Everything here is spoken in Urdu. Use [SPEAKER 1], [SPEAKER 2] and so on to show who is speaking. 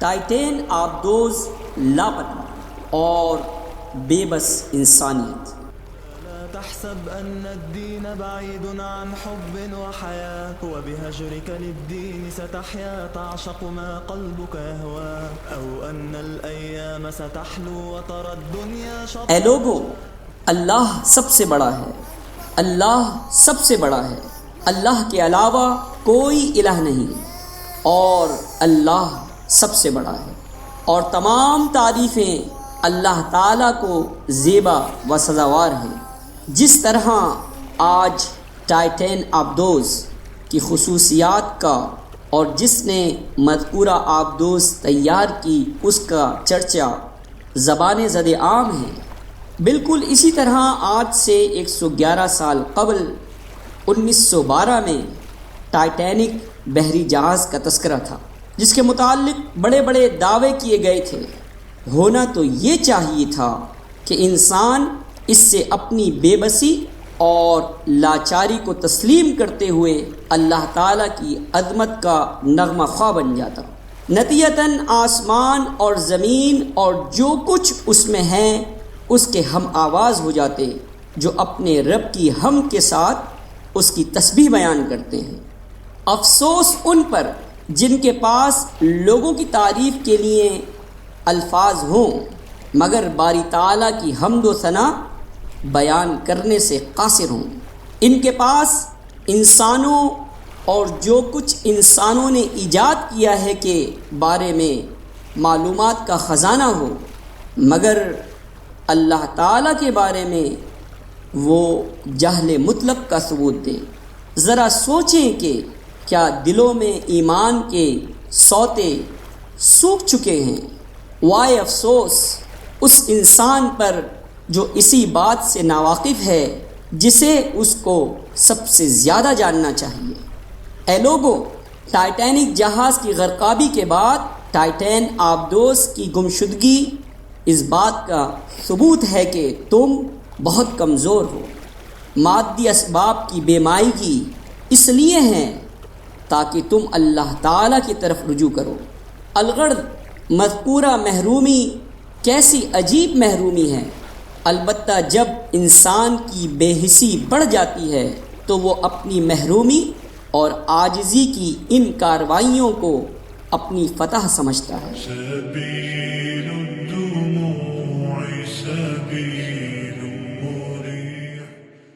[SPEAKER 1] ٹائٹین آبدوز لاپتہ اور بے بس انسانیت۔
[SPEAKER 2] تحسب أن الدين بعيد عن حب وحياة وبهجرك للدين ستحيا تعشق ما قلبك يهوى أو أن الأيام ستحلو وترى الدنيا شطرا۔
[SPEAKER 1] اے لوگو، اللہ سب سے بڑا ہے، اللہ سب سے بڑا ہے، اللہ کے علاوہ کوئی الہ نہیں، اور اللہ سب سے بڑا ہے، اور تمام تعریفیں اللہ تعالیٰ کو زیبا و سزاوار ہیں۔ جس طرح آج ٹائٹین آبدوز کی خصوصیات کا اور جس نے مذکورہ آبدوز تیار کی اس کا چرچا زبان زد عام ہے، بالکل اسی طرح آج سے 111 سال قبل 1912 میں ٹائٹینک بحری جہاز کا تذکرہ تھا، جس کے متعلق بڑے بڑے دعوے کیے گئے تھے۔ ہونا تو یہ چاہیے تھا کہ انسان اس سے اپنی بے بسی اور لاچاری کو تسلیم کرتے ہوئے اللہ تعالیٰ کی عظمت کا نغمہ خواہ بن جاتا۔ نتیجتاً آسمان اور زمین اور جو کچھ اس میں ہیں اس کے ہم آواز ہو جاتے، جو اپنے رب کی حمد کے ساتھ اس کی تسبیح بیان کرتے ہیں۔ افسوس ان پر جن کے پاس لوگوں کی تعریف کے لیے الفاظ ہوں مگر باری تعالیٰ کی حمد و ثنا بیان کرنے سے قاصر ہوں۔ ان کے پاس انسانوں اور جو کچھ انسانوں نے ایجاد کیا ہے کے بارے میں معلومات کا خزانہ ہو، مگر اللہ تعالیٰ کے بارے میں وہ جہل مطلق کا ثبوت دے۔ ذرا سوچیں کہ کیا دلوں میں ایمان کے سوتے سوکھ چکے ہیں؟ وائے افسوس اس انسان پر جو اسی بات سے ناواقف ہے جسے اس کو سب سے زیادہ جاننا چاہیے۔ اے لوگو، ٹائٹینک جہاز کی غرقابی کے بعد ٹائٹین آبدوز کی گمشدگی اس بات کا ثبوت ہے کہ تم بہت کمزور ہو۔ مادی اسباب کی بے مائگی اس لیے ہیں تاکہ تم اللہ تعالیٰ کی طرف رجوع کرو۔ الغرض مذکورہ محرومی کیسی عجیب محرومی ہے، البتہ جب انسان کی بے حسی بڑھ جاتی ہے تو وہ اپنی محرومی اور عاجزی کی ان کارروائیوں کو اپنی فتح سمجھتا ہے۔